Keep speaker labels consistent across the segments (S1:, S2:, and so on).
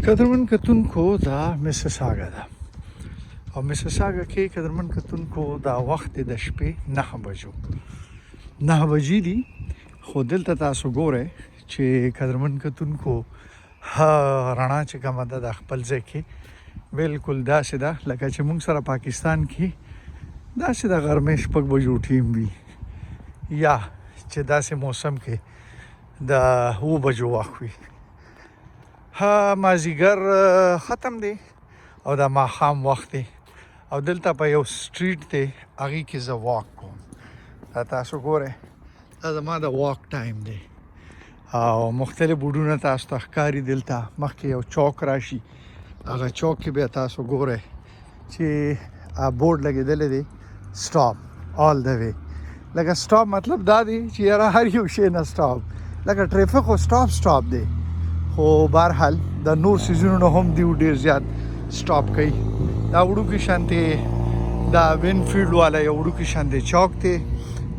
S1: قدرمن کتونکو دا میسیساګا ده او میسیساګا کې قدرمن کتونکو دا وخت د شپې 9 بجو 9 بجې دي خو دلته تاسو ګوره چې قدرمن کتونکو رڼا چې کومه ده د خپل ځای کې بالکل داسې ده لکه چې موږ سره پاکستان کې داسې د غرمې شپږ بجو ټیم وي یا چې داسې موسم کې د 7 بجو وخت وي مازیګر ختم دی او دا ماښام وخت دی او دلته په یو سټریټ دی هغې کې زه واک کوم دا تاسو ګورئ دا زما د واک ټایم دی او مختلف بوډونه تاسو ته ښکاري دلته مخکې یو چوک راشي هغه چوک کې بیا تاسو ګورئ چې بورډ لګېدلی دی سټاپ آل د وی لکه سټاپ مطلب دا دی چې یاره هر یو شی نه سټاپ لکه ټریفک خو سټاپ دی خو بهرحال د نور سیزونو هم دی ډېر زیات سټاپ کوي دا وړوکی شانتې دا وینفیلډ والا یو وړوکی شانتې چوک دی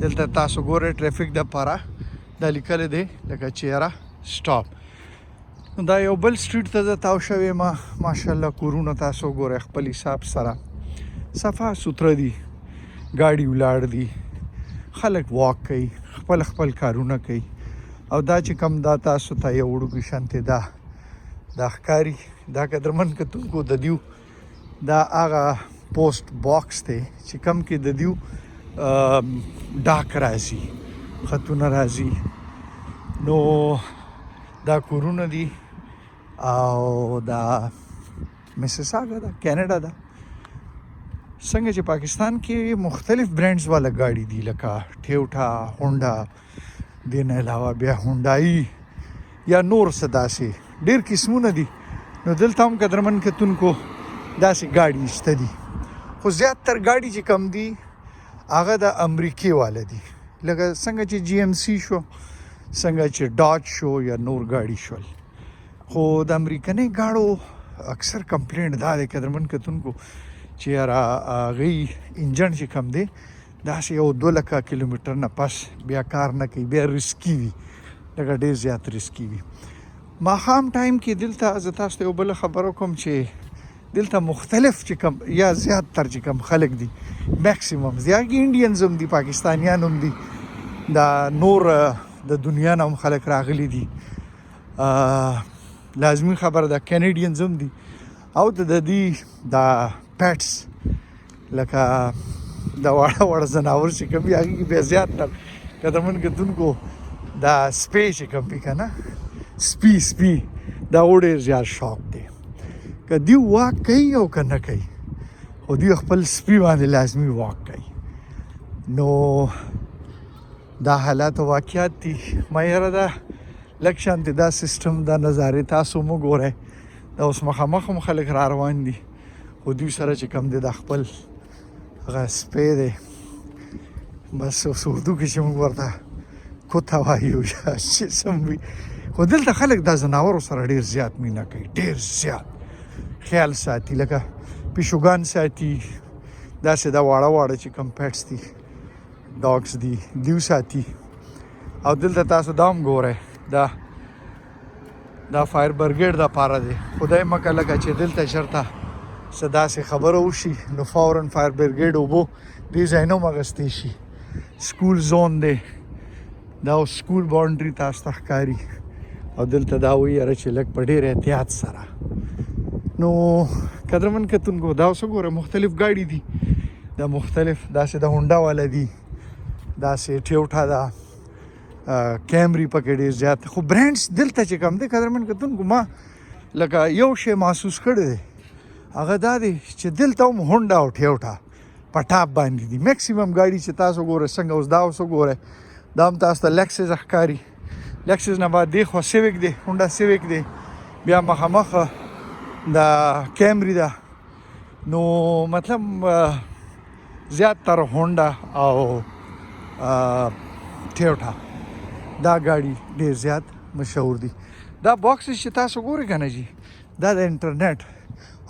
S1: دلته تاسو ګورئ ټریفک دپاره دا لیکلی دی لکه چې یاره سټاپ دا یو بل سټریټ ته زه تاو شوی یم ماشاءالله کورونه تاسو ګورئ خپل حساب سره صفا سوتره دي ګاډي ولاړ دي خلک واک کوي خپل کارونه کوي او دا چې کم دا تاسو ته یو وړوکی شانتې دا ښکاري دا قدرمن کتونکو د دیو دا هغه پوسټ باکس دی چې کم کې د دیو ډاک راځي خطونه راځي نو دا کورونه دي او دا میسیساګا ده کینیډا ده څنګه چې پاکستان کې مختلف برانډز والا ګاډي دي لکه ټیوټا هونډا دین علاوه بیا هونډای یا نور څه داسې ډېر قسمونه دي نو دلته هم قدرمن کتونکو داسې ګاډي شته دي خو زیاتر ګاډي چې کم دي هغه د امریکې والا دي لکه څنګه چې جی ایم سی شو څنګه چې ډاج شو یا نور ګاډي شول خو د امریکنۍ ګاډو اکثر کمپلینټ دا دی قدرمن کتونکو چې یاره هغوی انجن چې کم دی داسې یو 2 لکه کیلومتر نه پس بیا کار نه کوي بیا ریسکي وي لکه ډېر زیات ریسکي وي ماښام ټایم کې دلته زه تاسو ته یو بله خبره کوم چې دلته مختلف چې کم یا زیاتتر چې کم خلک دي میکسیمم زیات انډینز هم دي پاکستانیان هم دي دا نور د دنیا نه هم خلک راغلي دي لازمي خبره ده کینیډینز هم دي او د دې دا پیټس لکه دا واړه ځناور چې کوم وي هغې کې بیا زیاتتر قدرمن کتونکو دا سپی چې کوم وي که نه سپي دا و ډېر زیات شوق دی که دوی واک کوي او که نه کوي خو دوی خپل سپي باندې لازمي واک کوي نو دا حالات او واقعیات دي ما یاره دا لږ شانتې دا سیسټم دا نظارې تاسو مو ګورئ دا اوس مخامخ هم خلک را روان دي خو دوی سره چې کوم دی دا خپل هغه سپی دی بس اوس اردو کې چې موږ ورته کوته وایو یا چې سم وي خو دلته خلک دا ځناورو سره ډېر زیات مینه کوي ډېر زیات خیال ساتي لکه پیشوګان ساتي داسې دا واړه چې کوم پیټس دي ډاګس دي دیو ساتي او دلته تاسو دا هم ګورئ دا فایر برګیډ دپاره دی خدای مکه لکه چې دلته چېرته څه داسې خبره وشي نو فورن فایر برګیډ اوبو دې ځای نه هم اخیستی شي سکول زون دی دا اوس سکول باونډري تاسو ته ښکاري او دلته دا وایي یاره چې لږ په ډېر احتیاط سره نو قدرمن کتونکو دا اوس وګوره مختلف ګاډي دي دا مختلف داسې د هونډا والا دي داسې ټیوټا ده کیمري پکې ډېر زیات خو برانډس دلته چې کوم دی قدرمن کتونکو ما لکه یو شی محسوس کړی دی هغه دا دی چې دلته هم هونډا او ټیوټا په ټاپ باندې دي میکسیمم ګاډي چې تاسو ګورئ څنګه اوس دا اوس وګورئ دا هم تاسو ته لیکسس ښکاري لیکسس نه بعد دی خو سیویک دی هونډا سیویک دی بیا مخامخ دا کیمري ده نو مطلب زیاتتر هونډا او ټیوټا دا ګاډي ډېر زیات مشهور دي دا باکسز چې تاسو ګورئ که نه جي دا د انټرنیټ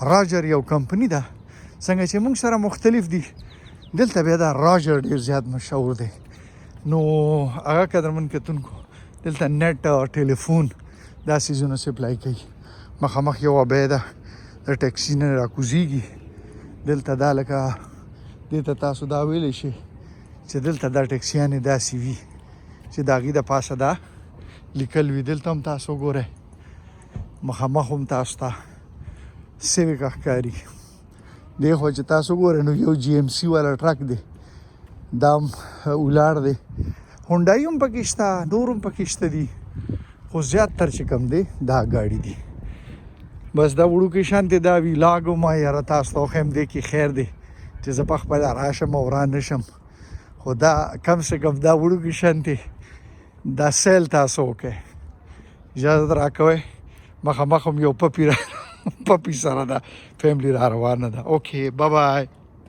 S1: راجر یو کمپنی ده څنګه چې موږ سره مختلف دي دلته بیا دا راجر ډېر زیات مشهور دی نو هغه قدرمن کتونکو دلته نت او ټلیفون دا سیزونه سپلای کوي مخامخ یو ابۍ ده د ټیکسي نه راکوزیږي دلته دا لکه دې ته تاسو دا ویلی شئ چې دلته دا ټیکسیانې داسې وي چې د هغې د پاسه دا لیکل وي. دلته هم تاسو ګورئ مخامخ هم تاسو ته سیویک ښکاري. دې خوا چې تاسو ګورئ نو یو جی ایم سی والا ټرک دی دا هم ولاړ دی. هونډای هم پکې شته نور هم پکې شته دي خو زیاتتر چې کوم دی دا ګاډي دي. بس دا وړوکی شانتې دا ویلاګ وم یاره تاسو ته وښیم دې کې خیر دی چې زه پخپله راشم او را نشم خو دا کم سے کم دا وړوکی شانتې دا سیل تاسو وکړئ. اجازت راکوئ مخامخ هم یو پپي سره ده فیملی را روانه ده. اوکې بای بای.